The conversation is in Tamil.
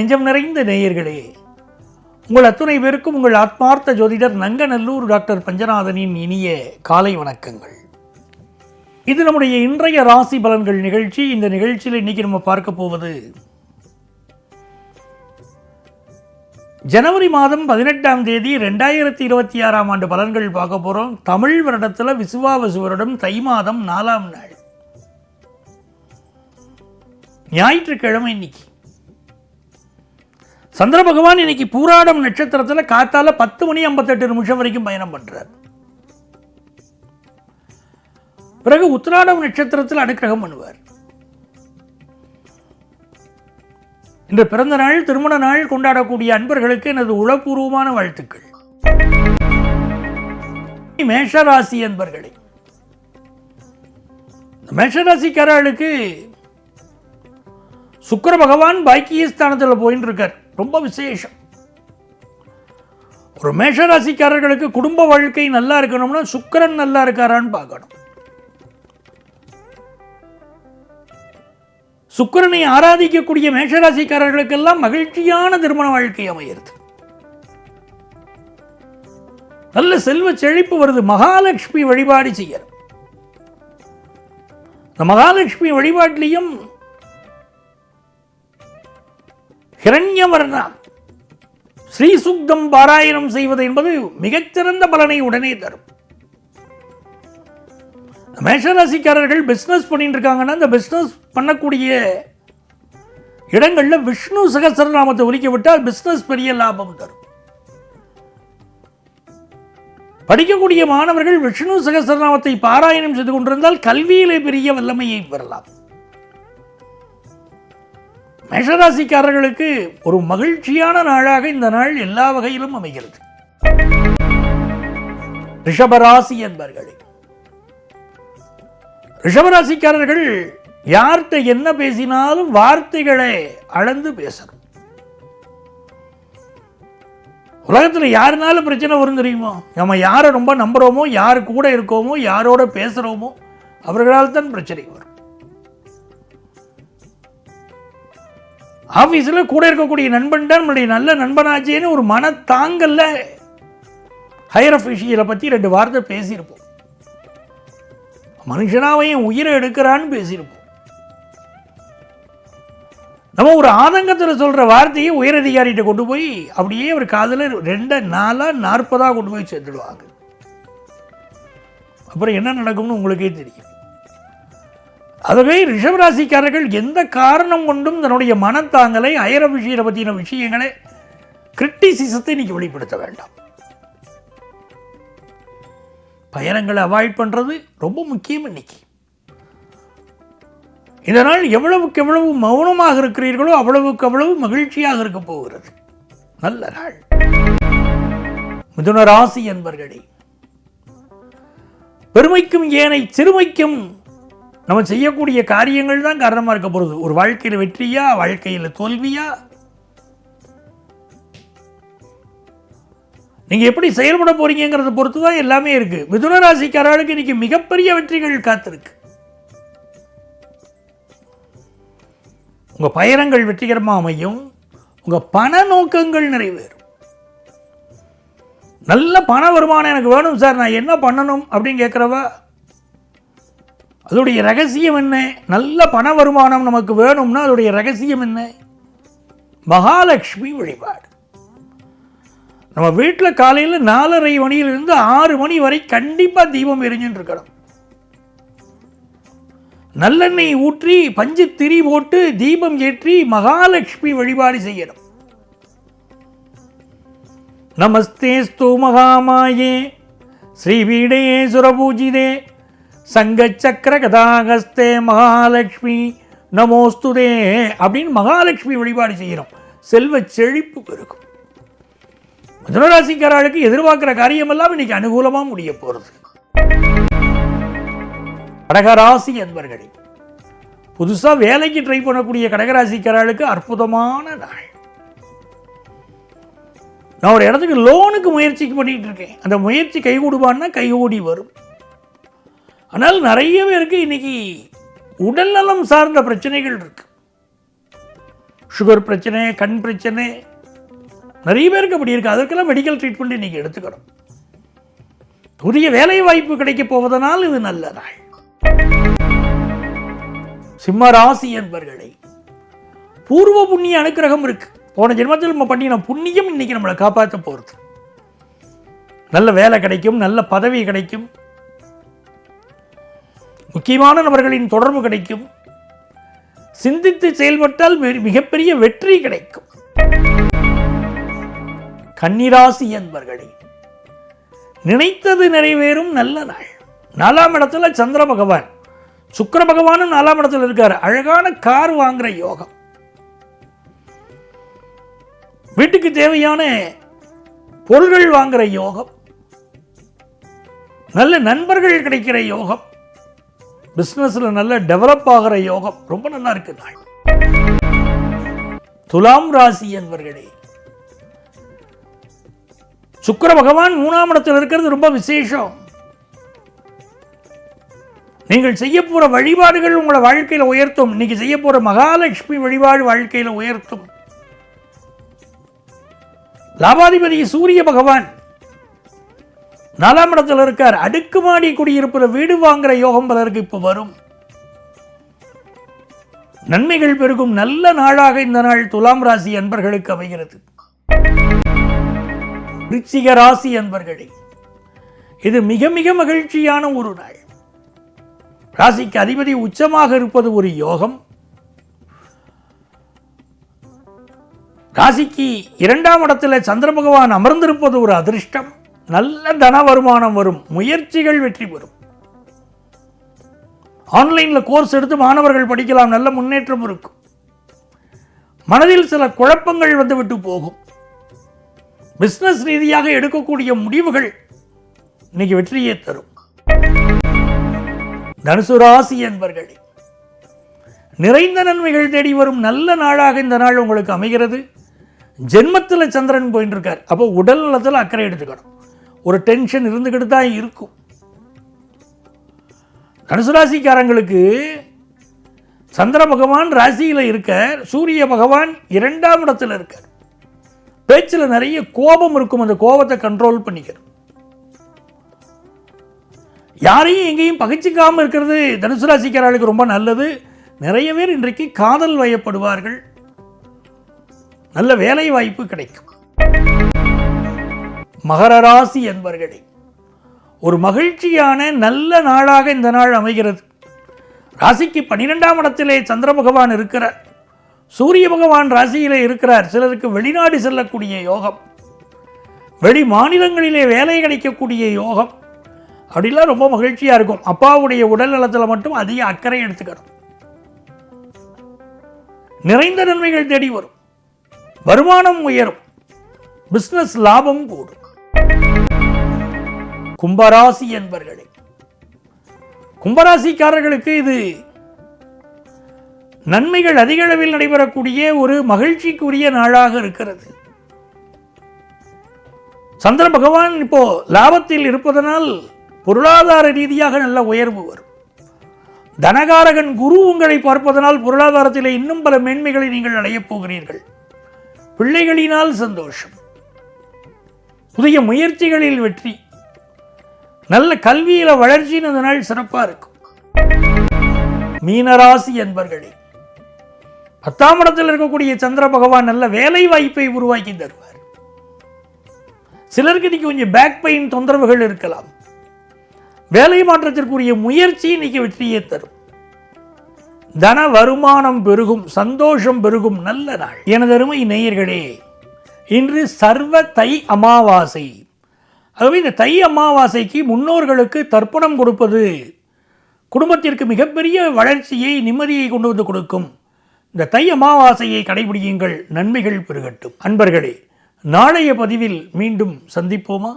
நெஞ்சம் நிறைந்த நேயர்களே, உங்கள் அத்துணை பேருக்கும் உங்கள் ஆத்மார்த்த ஜோதிடர் நங்கநல்லூர் டாக்டர் பஞ்சநாதனின் இனிய காலை வணக்கங்கள். இது நம்முடைய இன்றைய ராசி பலன்கள் நிகழ்ச்சி. இந்த நிகழ்ச்சியில் இன்னைக்கு நம்ம பார்க்க போவது ஜனவரி மாதம் 18ஆம் தேதி 2026ஆம் ஆண்டு பலன்கள் பார்க்க போகிறோம். தமிழ் வருடத்தில் விசுவாவசு வருடம் தை மாதம் 4ஆம் நாள், ஞாயிற்றுக்கிழமை. இன்னைக்கு சந்திர பகவான் இன்னைக்கு பூராடம் நட்சத்திரத்தில் காத்தால 10:58 வரைக்கும் பயணம் பண்றார். பிறகு உத்திராடம் நட்சத்திரத்தில் அனுக்கிரகம் பண்ணுவார். இந்த பிறந்த நாள், திருமண நாள் கொண்டாடக்கூடிய அன்பர்களுக்கு எனது உளப்பூர்வமான வாழ்த்துக்கள். மேஷராசி அன்பர்களே, மேஷராசிக்காரர்களுக்கு சுக்கிர பகவான் பாக்கியஸ்தானத்தில் போயின்னு இருக்கார். ரொம்ப விசேஷம். ஒரு மேஷராசிக்காரர்களுக்கு குடும்ப வாழ்க்கை நல்லா இருக்கணும்னா சுக்கிரன் நல்லா இருக்காரான்னு பார்க்கணும். சுக்கிரனை ஆராதிக்கக்கூடிய மேஷராசிக்காரர்களுக்கெல்லாம் மகிழ்ச்சியான திருமண வாழ்க்கை அமைகிறது. நல்ல செல்வ செழிப்பு வருது. மகாலட்சுமி வழிபாடு செய்யணும். இந்த மகாலட்சுமி வழிபாட்டிலையும் ஹிரண்யவர்ணா ஸ்ரீசுக்தம் பாராயணம் செய்வது என்பது மிகச்சிறந்த பலனை உடனே தரும். மேஷராசிக்காரர்கள் பிஸ்னஸ் பண்ணிட்டு இருக்காங்கன்னா அந்த பிஸ்னஸ் பண்ணக்கூடிய இடங்களில் விஷ்ணு சகஸ்ரநாமத்தை ஒலிக்க விட்டால் பிஸ்னஸ் பெரிய லாபம் தரும். படிக்கக்கூடிய மாணவர்கள் விஷ்ணு சகஸ்ரநாமத்தை பாராயணம் செய்து கொண்டிருந்தால் கல்வியிலே பெரிய வல்லமையை பெறலாம். மேஷராசிக்காரர்களுக்கு ஒரு மகிழ்ச்சியான நாளாக இந்த நாள் எல்லா வகையிலும் அமைகிறது. ரிஷபராசி என்பர்களே, ரிஷபராசிக்காரர்கள் யார்கிட்ட என்ன பேசினாலும் வார்த்தைகளை அளந்து பேசணும். உலகத்தில் யாருனாலும் பிரச்சனை வரும் தெரியுமோ? நம்ம யாரை ரொம்ப நம்புறோமோ, யாரு கூட இருக்கோமோ, யாரோட பேசுறோமோ அவர்களால் தான் பிரச்சனை வரும். ஆஃபீஸில் கூட இருக்கக்கூடிய நண்பன் தான் நம்மளுடைய நல்ல நண்பனாச்சேன்னு ஒரு மனத்தாங்கல்ல ஹையர் அஃபிஷியலை பற்றி 2 வார்த்தை பேசியிருப்போம். மனுஷனாவையும் உயிரை எடுக்கிறான்னு பேசியிருப்போம். நம்ம ஒரு ஆதங்கத்தில் சொல்கிற வார்த்தையை உயரதிகாரிகிட்ட கொண்டு போய் அப்படியே ஒரு காதில் 2 4 40 கொண்டு போய் சேர்த்துடுவாங்க. அப்புறம் என்ன நடக்கும்னு உங்களுக்கே தெரியும். அதுவே ரிஷபராசிக்காரர்கள் எந்த காரணம் கொண்டும் தன்னுடைய மனத்தாங்கலை, ஹையர் அஃபிஷியலை பற்றின விஷயங்களை, கிரிட்டிசிசத்தை இன்னைக்கு வெளிப்படுத்த வேண்டாம். பயணங்களை அவாய்ட் பண்ணுறது ரொம்ப முக்கியம். இன்னைக்கு இதனால் எவ்வளவுக்கு எவ்வளவு மௌனமாக இருக்கிறீர்களோ அவ்வளவுக்கு அவ்வளவு மகிழ்ச்சியாக இருக்க போகிறது. நல்ல நாள். மிதுன ராசி என்பர்களே, பெருமைக்கும் ஏனை சிறுமைக்கும் நம்ம செய்யக்கூடிய காரியங்கள் தான் காரணமாக இருக்க போகிறது. ஒரு வாழ்க்கையில் வெற்றியா, வாழ்க்கையில் தோல்வியா, நீங்க எப்படி செயல்பட போறீங்கிறத பொறுத்து தான் எல்லாமே இருக்கு. மிதுன ராசிக்காரர்களுக்கு இன்னைக்கு மிகப்பெரிய வெற்றிகள் காத்திருக்கு. உங்க பயணங்கள் வெற்றிகரமாக அமையும். உங்க பண நோக்கங்கள் நிறைவேறும். நல்ல பண வருமானம் எனக்கு வேணும் சார், நான் என்ன பண்ணணும் அப்படின்னு கேட்கிறவா, அதோடைய ரகசியம் என்ன? நல்ல பண வருமானம் நமக்கு வேணும்னா அதோடைய ரகசியம் என்ன? மகாலட்சுமி வழிபாடு. நம்ம வீட்டில் காலையில் 4:30 மணியிலிருந்து 6 மணி வரை கண்டிப்பாக தீபம் எரிஞ்சுட்டு இருக்கணும். நல்லெண்ணெய் ஊற்றி பஞ்சு திரி போட்டு தீபம் ஏற்றி மகாலட்சுமி வழிபாடு செய்யணும். நமஸ்தேஸ்து மகாமாயே ஸ்ரீவீடே சுரபூஜிதே சங்கச்சக்கர கதாகஸ்தே மகாலட்சுமி நமோஸ்துதே அப்படின்னு மகாலட்சுமி வழிபாடு செய்யணும். செல்வ செழிப்பு பெருக்கும். மிதுனராசிக்காரர்களுக்கு எதிர்பார்க்கிற காரியமெல்லாம் இன்னைக்கு அனுகூலமாக முடிய போகிறது. கடகராசி என்பர்களே, புதுசாக வேலைக்கு ட்ரை பண்ணக்கூடிய கடகராசிக்காரர்களுக்கு அற்புதமான நாள். நான் ஒரு இடத்துக்கு லோனுக்கு முயற்சிக்கு பண்ணிட்டு இருக்கேன். அந்த முயற்சி கைகூடுவான்னா கைகூடி வரும். ஆனால் நிறைய பேருக்கு இன்னைக்கு உடல்நலம் சார்ந்த பிரச்சனைகள் இருக்கு. சுகர் பிரச்சனை, கண் பிரச்சனை, நிறைய பேருக்கு அப்படி இருக்குது. அதற்கெல்லாம் மெடிக்கல் ட்ரீட்மெண்ட் இன்றைக்கி எடுத்துக்கணும். புதிய வேலை வாய்ப்பு கிடைக்கப் போவதனால் இது நல்ல நாள். சிம்ம ராசி என்பவர்களை பூர்வ புண்ணிய அனுக்கிரகம் இருக்கு. போன ஜென்மத்தில் நம்ம பண்ணின புண்ணியம் இன்னைக்கு நம்மளை காப்பாற்ற போகிறது. நல்ல வேலை கிடைக்கும், நல்ல பதவி கிடைக்கும், முக்கியமான நபர்களின் தொடர்பு கிடைக்கும், சிந்தித்து செயல்பட்டால் மிகப்பெரிய வெற்றி கிடைக்கும். கன்னிராசி என்பவர்களே நினைத்தது நிறைவேறும் நல்ல நாள். 4ஆம் இடத்துல சந்திர பகவான், சுக்கிர பகவானும் 4ஆம் இடத்துல இருக்கார். அழகான கார் வாங்குற யோகம், வீட்டுக்கு தேவையான பொருள்கள் வாங்குற யோகம், நல்ல நண்பர்கள் கிடைக்கிற யோகம், பிசினஸ்ல நல்ல டெவலப் ஆகிற யோகம், ரொம்ப நல்லா இருக்கு நாள். துலாம் ராசி என்பவர்களே சுக்கிர பகவான் 3ஆம் இடத்தில் இருக்கிறது ரொம்ப விசேஷம். நீங்கள் செய்ய போற வழிபாடுகள் உங்களை வாழ்க்கையில உயர்த்தும். இன்னைக்கு செய்ய போற மகாலட்சுமி வழிபாடு வாழ்க்கையில உயர்த்தும். லாபாதிபதி சூரிய பகவான் 4ஆம் இடத்தில் இருக்கார். அடுக்குமாடி குடியிருப்புற வீடு வாங்குற யோகம் பலருக்கு இப்ப வரும். நன்மைகள் பெருகும் நல்ல நாளாக இந்த நாள் துலாம் ராசி அன்பர்களுக்கு அமைகிறது. விருச்சிக ராசி அன்பர்களே இது மிக மிக மகிழ்ச்சியான ஒரு நாள். ராசிக்கு அதிபதி உச்சமாக இருப்பது ஒரு யோகம். ராசிக்கு 2ஆம் இடத்துல சந்திர பகவான் அமர்ந்திருப்பது ஒரு அதிர்ஷ்டம். நல்ல தன வருமானம் வரும், முயற்சிகள் வெற்றி பெறும். ஆன்லைன்ல கோர்ஸ் எடுத்து மாணவர்கள் படிக்கலாம், நல்ல முன்னேற்றம் இருக்கும். மனதில் சில குழப்பங்கள் வந்துவிட்டு போகும். பிசினஸ் ரீதியாக எடுக்கக்கூடிய முடிவுகள் இன்னைக்கு வெற்றியை தரும். தனுசு ராசி என்பர்களே நிறைந்த நன்மைகள் தேடி வரும் நல்ல நாளாக இந்த நாள் உங்களுக்கு அமைகிறது. ஜென்மத்தில் சந்திரன் போயிட்டு இருக்கார். அப்போ உடல் நலத்தில் அக்கறை எடுத்துக்கணும். ஒரு டென்ஷன் இருந்துக்கிட்டு தான் இருக்கும். தனுசு ராசிக்காரங்களுக்கு சந்திர பகவான் ராசியில் இருக்க, சூரிய பகவான் 2ஆம் இடத்தில் இருக்கார். பேச்சில் நிறைய கோபம் இருக்கும். அந்த கோபத்தை கண்ட்ரோல் பண்ணிக்கணும். யாரையும் எங்கேயும் பகிச்சிக்காமல் இருக்கிறது தனுசு ராசிக்காரர்களுக்கு ரொம்ப நல்லது. நிறைய பேர் இன்றைக்கு காதல் வயப்படுவார்கள். நல்ல வேலை வாய்ப்பு கிடைக்கும். மகர ராசி என்பவர்களே ஒரு மகிழ்ச்சியான நல்ல நாளாக இந்த நாள் அமைகிறது. ராசிக்கு 12ஆம் இடத்திலே சந்திர பகவான் இருக்கிறார். சூரிய பகவான் ராசியிலே இருக்கிறார். சிலருக்கு வெளிநாடு செல்லக்கூடிய யோகம், வெளி மாநிலங்களிலே வேலை கிடைக்கக்கூடிய யோகம், அப்படிலாம் ரொம்ப மகிழ்ச்சியா இருக்கும். அப்பாவுடைய உடல் நலத்தில் மட்டும் அதிக அக்கறை எடுத்துக்கணும். நிறைந்த நன்மைகள் தேடி வரும். வருமானம் உயரும். பிசினஸ் லாபம் கூடும். கும்பராசி என்பர்களே கும்பராசிக்காரர்களுக்கு இது நன்மைகள் அதிக அளவில் நடைபெறக்கூடிய ஒரு மகிழ்ச்சிக்குரிய நாளாக இருக்கிறது. சந்திர பகவான் இப்போ லாபத்தில் இருப்பதனால் பொருளாதார ரீதியாக நல்ல உயர்வு வரும். தனகாரகன் குரு உங்களை பார்ப்பதனால் பொருளாதாரத்தில் இன்னும் பல மேன்மைகளை நீங்கள் அடையப் போகிறீர்கள். பிள்ளைகளினால் சந்தோஷம், புதிய முயற்சிகளில் வெற்றி, நல்ல கல்வியில வளர்ச்சின்னு இந்த நாள் சிறப்பாக இருக்கும். மீனராசி என்பர்களே 10ஆம் இடத்தில் இருக்கக்கூடிய சந்திர பகவான் நல்ல வேலை வாய்ப்பை உருவாக்கி தருவார். சிலருக்கு இன்னைக்கு கொஞ்சம் பேக் பெயின் தொந்தரவுகள் இருக்கலாம். வேலை மாற்றத்திற்குரிய முயற்சி இன்னைக்கு வெற்றியை தரும். தன வருமானம் பெருகும், சந்தோஷம் பெருகும் நல்ல நாள். எனது அருமை நேயர்களே, இன்று சர்வ தை அமாவாசை. ஆகவே இந்த தை அமாவாசைக்கு முன்னோர்களுக்கு தர்ப்பணம் கொடுப்பது குடும்பத்திற்கு மிகப்பெரிய வளர்ச்சியை, நிம்மதியை கொண்டு வந்து கொடுக்கும். இந்த தை அமாவாசையை கடைபிடியுங்கள், நன்மைகள் பெருகட்டும். அன்பர்களே, நாளைய பதிவில் மீண்டும் சந்திப்போமா?